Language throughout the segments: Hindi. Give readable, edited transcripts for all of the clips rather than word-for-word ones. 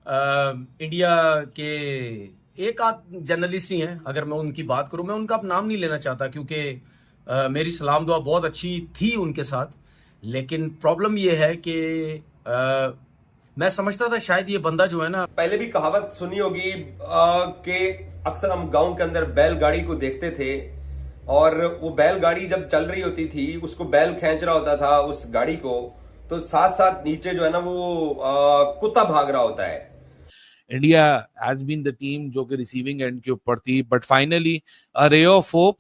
इंडिया के एक आध जर्नलिस्ट ही हैं। अगर मैं उनकी बात करूं, मैं उनका नाम नहीं लेना चाहता क्योंकि मेरी सलाम दुआ बहुत अच्छी थी उनके साथ। लेकिन प्रॉब्लम ये है कि मैं समझता था शायद ये बंदा जो है ना, पहले भी कहावत सुनी होगी कि अक्सर हम गांव के अंदर बैलगाड़ी को देखते थे और वो बैलगाड़ी जब चल रही होती थी उसको बैल खींच रहा होता था उस गाड़ी को, तो साथ साथ नीचे जो है ना वो कुत्ता भाग रहा होता है। India has been the team जो कि रिसीविंग एंड के ऊपर थी, but finally a ray of hope.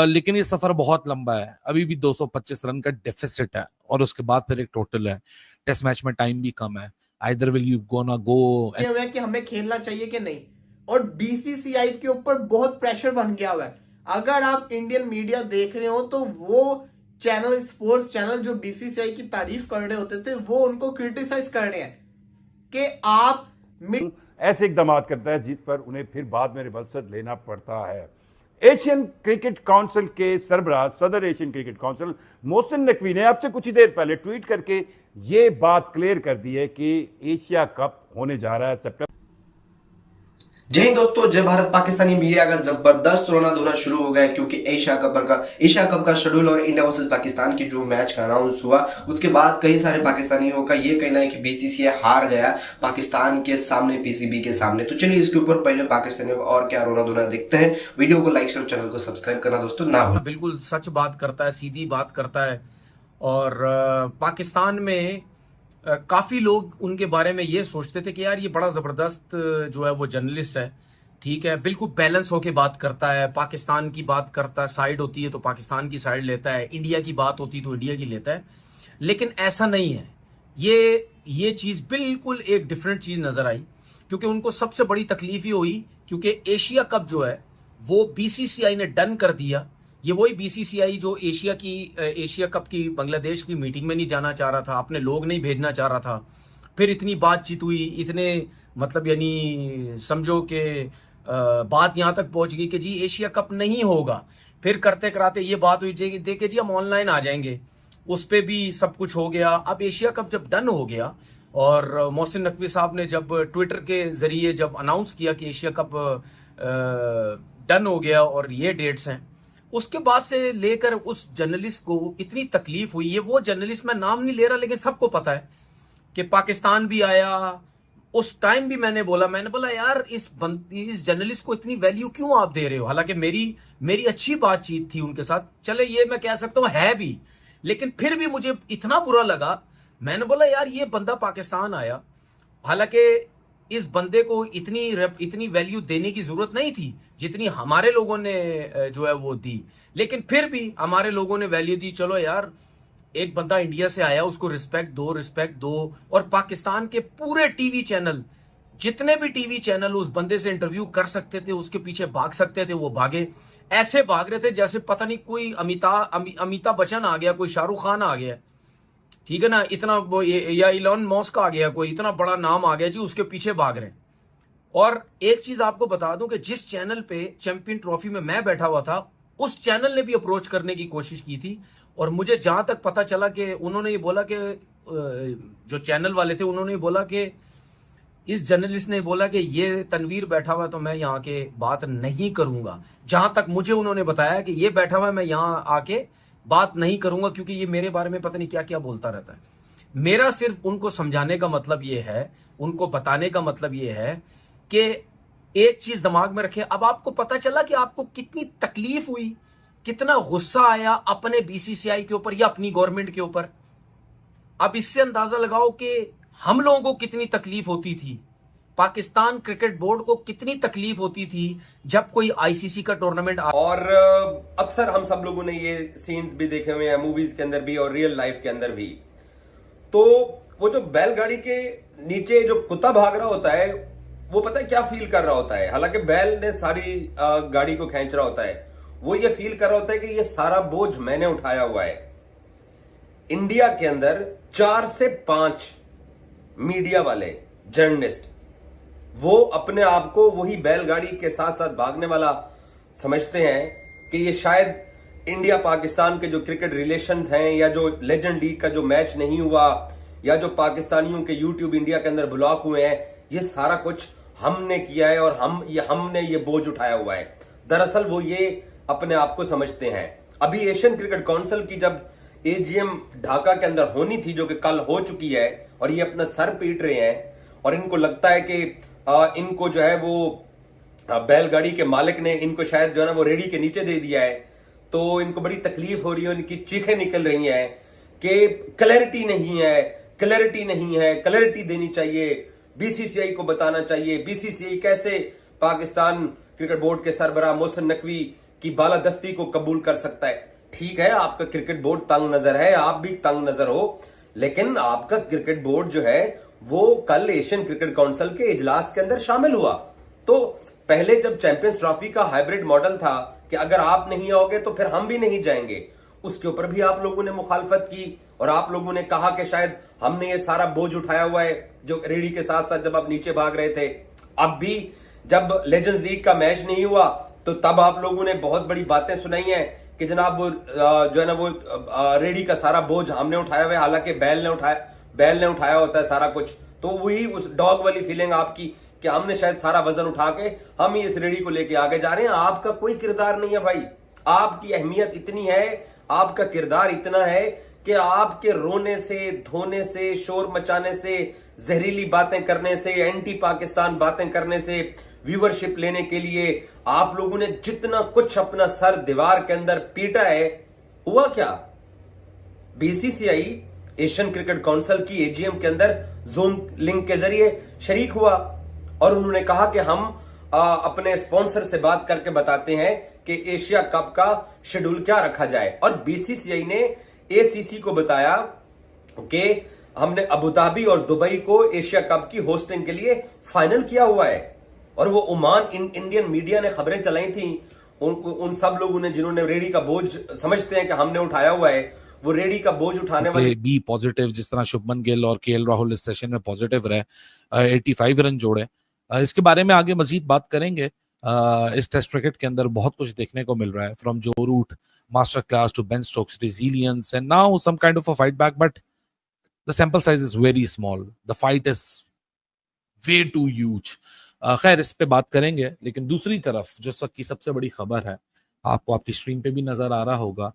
लेकिन ये सफर बहुत लंबा है, अभी भी 225 रन का डेफिसिट है और उसके बाद फिर एक टोटल है। टेस्ट मैच में टाइम भी कम है। Either will you gonna go कि हमें खेलना चाहिए कि नहीं, और बीसीसीआई के ऊपर बहुत प्रेशर बन गया हुआ है। अगर आप इंडियन मीडिया देख रहे हो तो वो चैनल, स्पोर्ट्स चैनल जो बीसीसीआई की तारीफ कर रहे होते थे, वो उनको क्रिटिसाइज कर रहे हैं कि आप ऐसे इकदाम करता है जिस पर उन्हें फिर बाद में रिवर्सल लेना पड़ता है। एशियन क्रिकेट काउंसिल के सरबराह, सदर Asian cricket council Mohsin Naqvi ने आपसे कुछ ही देर पहले ट्वीट करके ये बात क्लियर कर दी है कि एशिया कप होने जा रहा है सितंबर। जय हिंद दोस्तों, जय भारत। पाकिस्तानी मीडिया का जबरदस्त रोना धोना शुरू हो गया क्योंकि एशिया कप का शेड्यूल और इंडिया वर्सेस पाकिस्तान की जो मैच का अनाउंस हुआ उसके बाद कई सारे पाकिस्तानियों का ये कहना है कि बीसीसीआई हार गया पाकिस्तान के सामने, पीसीबी के सामने। तो चलिए इसके ऊपर पहले पाकिस्तानियों का और क्या रोना धोना देखते हैं। वीडियो को लाइक शेयर, चैनल को सब्सक्राइब करना दोस्तों ना भूलें। बिल्कुल सच बात करता है, सीधी बात करता है। और पाकिस्तान में काफी लोग उनके बारे में ये सोचते थे कि यार ये बड़ा जबरदस्त जो है वो जर्नलिस्ट है, ठीक है, बिल्कुल बैलेंस होके बात करता है, पाकिस्तान की बात करता है, साइड होती है तो पाकिस्तान की साइड लेता है, इंडिया की बात होती है तो इंडिया की लेता है। लेकिन ऐसा नहीं है। ये चीज बिल्कुल एक डिफरेंट चीज नजर आई क्योंकि उनको सबसे बड़ी तकलीफ ही हुई क्योंकि एशिया कप जो है वो बीसीसीआई ने डन कर दिया। ये वही बीसीसीआई जो एशिया कप की बांग्लादेश की मीटिंग में नहीं जाना चाह रहा था, अपने लोग नहीं भेजना चाह रहा था। फिर इतनी बातचीत हुई, इतने मतलब यानी समझो कि बात यहां तक पहुंच गई कि जी एशिया कप नहीं होगा। फिर करते कराते ये बात हुई देखिए जी हम ऑनलाइन आ जाएंगे, उस पर भी सब कुछ हो गया। अब एशिया कप जब डन हो गया और मोहसिन नकवी साहब ने जब ट्विटर के जरिए जब अनाउंस किया कि एशिया कप डन हो गया और ये डेट्स हैं, उसके बाद से लेकर उस जर्नलिस्ट को इतनी तकलीफ हुई। ये वो जर्नलिस्ट, मैं नाम नहीं ले रहा लेकिन सबको पता है कि पाकिस्तान भी आया। उस टाइम भी मैंने बोला यार इस जर्नलिस्ट को इतनी वैल्यू क्यों आप दे रहे हो। हालांकि मेरी अच्छी बातचीत थी उनके साथ, चले ये मैं कह सकता हूं है भी, लेकिन फिर भी मुझे इतना बुरा लगा। मैंने बोला यार ये बंदा पाकिस्तान आया, हालांकि इस बंदे को इतनी वैल्यू देने की जरूरत नहीं थी जितनी हमारे लोगों ने जो है वो दी, लेकिन फिर भी हमारे लोगों ने वैल्यू दी। चलो यार एक बंदा इंडिया से आया, उसको रिस्पेक्ट दो। और पाकिस्तान के पूरे टीवी चैनल, जितने भी टीवी चैनल उस बंदे से इंटरव्यू कर सकते थे, उसके पीछे भाग सकते थे, वो भागे। ऐसे भाग रहे थे जैसे पता नहीं कोई अमिताभ बच्चन आ गया, कोई शाहरुख खान आ गया, ठीक है ना, इतना या इलॉन मस्क आ गया, कोई इतना बड़ा नाम आ गया जी, उसके पीछे भाग रहे हैं। और एक चीज आपको बता दूं कि जिस चैनल पे चैंपियन ट्रॉफी में मैं बैठा हुआ था, उस चैनल ने भी अप्रोच करने की कोशिश की थी। और मुझे जहां तक पता चला कि उन्होंने ये बोला कि जो चैनल वाले थे उन्होंने बोला कि इस जर्नलिस्ट ने बोला कि ये तनवीर बैठा हुआ तो मैं यहाँ के बात नहीं करूंगा। जहां तक मुझे उन्होंने बताया कि ये बैठा हुआ है, मैं यहाँ आके बात नहीं करूंगा क्योंकि ये मेरे बारे में पता नहीं क्या क्या बोलता रहता है। मेरा सिर्फ उनको समझाने का मतलब ये है, उनको बताने का मतलब ये है कि एक चीज दिमाग में रखें। अब आपको पता चला कि आपको कितनी तकलीफ हुई, कितना गुस्सा आया अपने बीसीसीआई के ऊपर या अपनी गवर्नमेंट के ऊपर। अब इससे अंदाजा लगाओ कि हम लोगों को कितनी तकलीफ होती थी, पाकिस्तान क्रिकेट बोर्ड को कितनी तकलीफ होती थी जब कोई आईसीसी का टूर्नामेंट। और अक्सर हम सब लोगों ने ये सीन्स भी देखे हुए हैं मूवीज के अंदर भी और रियल लाइफ के अंदर भी। तो वो जो बैलगाड़ी के नीचे जो कुत्ता भाग रहा होता है, वो पता है क्या फील कर रहा होता है। हालांकि बैल ने सारी गाड़ी को खींच रहा होता है, वो ये फील कर रहा होता है कि ये सारा बोझ मैंने उठाया हुआ है। इंडिया के अंदर 4 से 5 मीडिया वाले जर्नलिस्ट वो अपने आप को वही बैलगाड़ी के साथ साथ भागने वाला समझते हैं कि ये शायद इंडिया पाकिस्तान के जो क्रिकेट रिलेशंस हैं, या जो लेजेंड लीग का जो मैच नहीं हुआ, या जो पाकिस्तानियों के यूट्यूब इंडिया के अंदर ब्लॉक हुए हैं, ये सारा कुछ हमने किया है और हमने ये बोझ उठाया हुआ है। दरअसल वो ये अपने आप को समझते हैं। अभी एशियन क्रिकेट काउंसिल की जब एजीएम ढाका के अंदर होनी थी, जो कि कल हो चुकी है, और ये अपना सर पीट रहे हैं और इनको लगता है कि इनको जो है वो बैलगाड़ी के मालिक ने इनको शायद जो है ना वो रेडी के नीचे दे दिया है, तो इनको बड़ी तकलीफ हो रही है, इनकी चीखें निकल रही हैं कि क्लैरिटी नहीं है, क्लैरिटी नहीं है, क्लैरिटी देनी चाहिए, बीसीसीआई को बताना चाहिए। बीसीसीआई कैसे पाकिस्तान क्रिकेट बोर्ड के सरबराह मोहसिन नकवी की बालादस्ती को कबूल कर सकता है? ठीक है, आपका क्रिकेट बोर्ड तंग नजर है, आप भी तंग नजर हो, लेकिन आपका क्रिकेट बोर्ड जो है वो कल एशियन क्रिकेट काउंसिल के इजलास के अंदर शामिल हुआ। तो पहले जब चैंपियंस ट्रॉफी का हाइब्रिड मॉडल था कि अगर आप नहीं आओगे तो फिर हम भी नहीं जाएंगे, उसके ऊपर भी आप लोगों ने मुखालफत की और आप लोगों ने कहा कि शायद हमने ये सारा बोझ उठाया हुआ है, जो रेडी के साथ साथ जब आप नीचे भाग रहे थे। अब भी जब लेजेंड्स लीग का मैच नहीं हुआ तो तब आप लोगों ने बहुत बड़ी बातें सुनाई हैं कि जनाब वो जो है ना वो रेडी का सारा बोझ हमने उठाया हुआ है, हालांकि बैल ने उठाया होता है सारा कुछ। तो वही उस डॉग वाली फीलिंग आपकी कि हमने शायद सारा वजन उठा के हम ही इस रेडी को लेके आगे जा रहे हैं। आपका कोई किरदार नहीं है भाई, आपकी अहमियत इतनी है, आपका किरदार इतना है कि आपके रोने से, धोने से, शोर मचाने से, जहरीली बातें करने से, एंटी पाकिस्तान बातें करने से, व्यूवरशिप लेने के लिए आप लोगों ने जितना कुछ अपना सर दीवार के अंदर पीटा है, हुआ क्या? बीसीसीआई एशियन क्रिकेट काउंसिल की एजीएम के अंदर जूम लिंक के जरिए शरीक हुआ और उन्होंने कहा कि हम अपने स्पॉन्सर से बात करके बताते हैं कि एशिया कप का शेड्यूल क्या रखा जाए। और बीसीसीआई ने एसीसी को बताया कि हमने अबू धाबी और दुबई को एशिया कप की होस्टिंग के लिए फाइनल किया हुआ है। और वो ओमान इंडियन मीडिया ने खबरें चलाई थी, उन सब लोगों ने जिन्होंने रेडी का बोझ समझते हैं कि हमने उठाया हुआ है, वो रेडी का बोझ उठाने वाले बी पॉजिटिव, जिस तरह शुभमन गिल और केएल राहुल इस सेशन में पॉजिटिव रहे, 85 रन जोड़े। इसके बारे में आगे मजीद बात करेंगे। इस टेस्ट क्रिकेट के अंदर बहुत कुछ देखने को मिल रहा है, from Joe Root master class to Ben Stokes resilience and now some kind of a fight back, but the sample size is very small, the fight is way too huge। खैर इस पे बात करेंगे, लेकिन दूसरी तरफ जो सबसे बड़ी खबर है, आपको आपकी स्क्रीन पे भी नजर आ रहा होगा,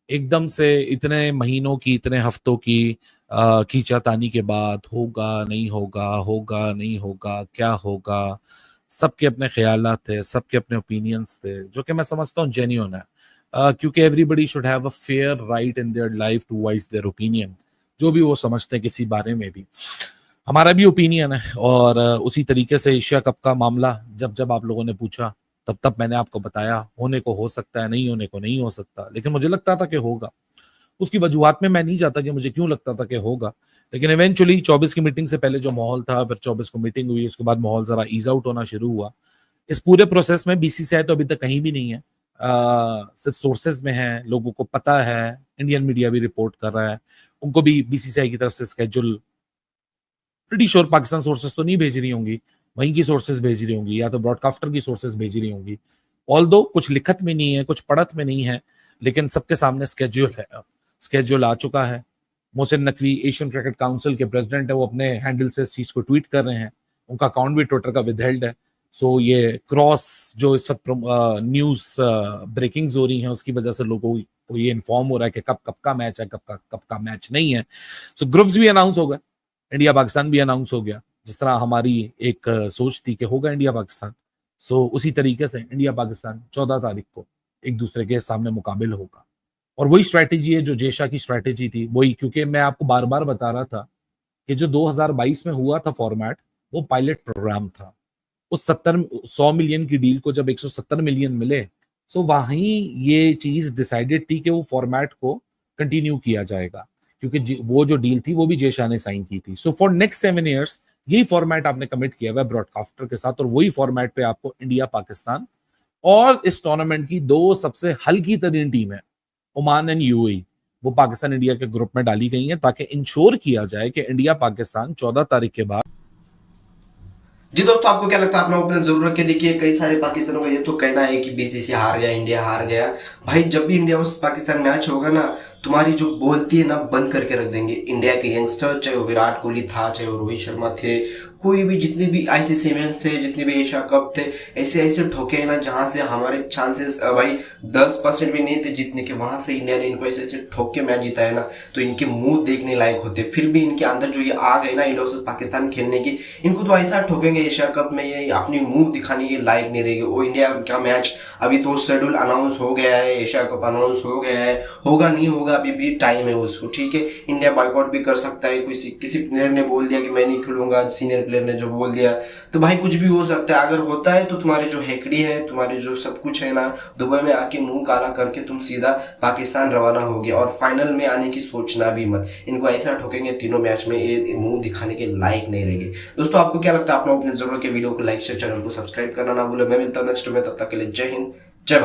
एकदम से इतने महीनों की, इतने हफ्तों की खींचातानी के बाद होगा नहीं होगा, होगा नहीं होगा, क्या होगा, सबके अपने ख्यालात थे, सबके अपने ओपिनियंस थे, जो कि मैं समझता हूँ जेन्युइन है, क्योंकि everybody should have a fair right in their life to voice their opinion, जो भी वो समझते हैं किसी बारे में भी। हमारा भी ओपिनियन है, और उसी तरीके से एशिया कप का मामला जब आप लोगों ने पूछा तब मैंने आपको बताया, होने को हो सकता है, नहीं होने को नहीं हो सकता, लेकिन मुझे लगता था कि होगा। उसकी वजूहात में मैं नहीं चाहता कि मुझे क्यों लगता था कि होगा, लेकिन इवेंचुअली 24 की मीटिंग से पहले जो माहौल था, फिर 24 को मीटिंग हुई, उसके बाद माहौल जरा ईज आउट होना शुरू हुआ। इस पूरे प्रोसेस में बीसीसीआई तो अभी तक कहीं भी नहीं है, सिर्फ सोर्सेज में है, लोगों को पता है, इंडियन मीडिया भी रिपोर्ट कर रहा है, उनको भी बीसीसीआई की तरफ से schedule, pretty sure Pakistan sources तो नहीं भेज रही होंगी, वहीं की सोर्सेज भेज रही होंगी, या तो ब्रॉडकास्टर की सोर्सेज भेज रही होंगी, ऑल्दो कुछ लिखत में नहीं है, कुछ पढ़त में नहीं है, लेकिन सबके सामने स्केड्यूल है, स्केड्यूल आ चुका है। Mohsin Naqvi Asian cricket council के प्रेसिडेंट है, वो अपने हैंडल से इस चीज को ट्वीट कर रहे हैं, उनका अकाउंट भी ट्विटर का विदहेल्ड है। सो ये क्रॉस जो इस वक्त न्यूज ब्रेकिंग्स हो रही हैं, उसकी वजह से लोगों को ये इन्फॉर्म हो रहा है कि कब का मैच है, कब का मैच नहीं है। सो ग्रुप्स भी अनाउंस हो गए, इंडिया पाकिस्तान भी अनाउंस हो गया, जिस तरह हमारी एक सोच थी कि होगा इंडिया पाकिस्तान, सो उसी तरीके से इंडिया पाकिस्तान 14 तारीख को एक दूसरे के सामने मुकाबिल होगा। और वही स्ट्रैटेजी है जो जेशा की स्ट्रैटेजी थी, वही, क्योंकि मैं आपको बार बार बता रहा था कि जो 2022 में हुआ था फॉर्मेट, वो पायलट प्रोग्राम था। उस 100 मिलियन की डील को जब 170 मिलियन मिले, सो वहीं ये चीज डिसाइडेड थी कि वो फॉर्मेट को कंटिन्यू किया जाएगा, क्योंकि वो जो डील थी वो भी जेशा ने साइन की थी। सो फॉर नेक्स्ट 7 ईयर्स यही फॉर्मेट आपने कमिट किया हुआ है ब्रॉडकास्टर के साथ, और वही फॉर्मेट पे आपको इंडिया पाकिस्तान और इस टूर्नामेंट की 2 सबसे हल्की तरीन टीम है, ओमान एंड यूएई, वो पाकिस्तान इंडिया के ग्रुप में डाली गई हैं, ताकि इंश्योर किया जाए कि इंडिया पाकिस्तान 14 तारीख के बाद। जी दोस्तों, आपको क्या लगता है? अपना ओपिनियन जरूर रख के देखिए। कई सारे पाकिस्तानों का ये तो कहना है कि बीसीसी हार गया, इंडिया हार गया। भाई जब भी इंडिया वर्सेस पाकिस्तान मैच होगा ना, तुम्हारी जो बोलती है ना बंद करके रख देंगे। इंडिया के यंगस्टर, चाहे वो विराट कोहली था, चाहे वो रोहित शर्मा थे, कोई भी, जितने भी आईसीसी इवेंट्स थे, जितने भी एशिया कप थे, ऐसे ऐसे ठोके हैं ना जहां से हमारे चांसेस भाई 10% भी नहीं थे जीतने के, वहां से इंडिया ने इनको ऐसे ऐसे ठोक के मैच जीता है ना, तो इनके मुंह देखने लायक होते। फिर भी इनके अंदर जो ये आ गए ना इंडिया वर्सेस पाकिस्तान खेलने की, इनको तो ऐसा ठोकेंगे एशिया कप में, ये अपनी मुंह दिखाने के लायक नहीं रहेगी। वो इंडिया का मैच अभी तो शेड्यूल अनाउंस हो गया है, एशिया कप अनाउंस हो गया है, होगा नहीं होगा अभी भी टाइम है उसको, ठीक है। इंडिया बॉयकॉट भी कर सकता है, किसी प्लेयर ने बोल दिया कि मैं नहीं खेलूंगा, सीनियर प्लेयर ने जो बोल दिया, तो भाई कुछ भी हो सकता है। अगर होता है तो तुम्हारे जो हेकड़ी है, तुम्हारे जो सब कुछ है ना, दुबई में आके मुंह काला करके तुम सीधा पाकिस्तान रवाना होगे, और फाइनल में आने की सोचना भी मत। इनको ऐसा ठोकेंगे तीनों मैच में, ये मुंह दिखाने के लायक नहीं रहेंगे। दोस्तों आपको क्या लगता है? अपना ओपिनियन जरूर के वीडियो को लाइक शेयर, चैनल को सब्सक्राइब करना ना भूलो। मैं मिलता हूं नेक्स्ट में, तब तक के लिए जय हिंद, जय भारत।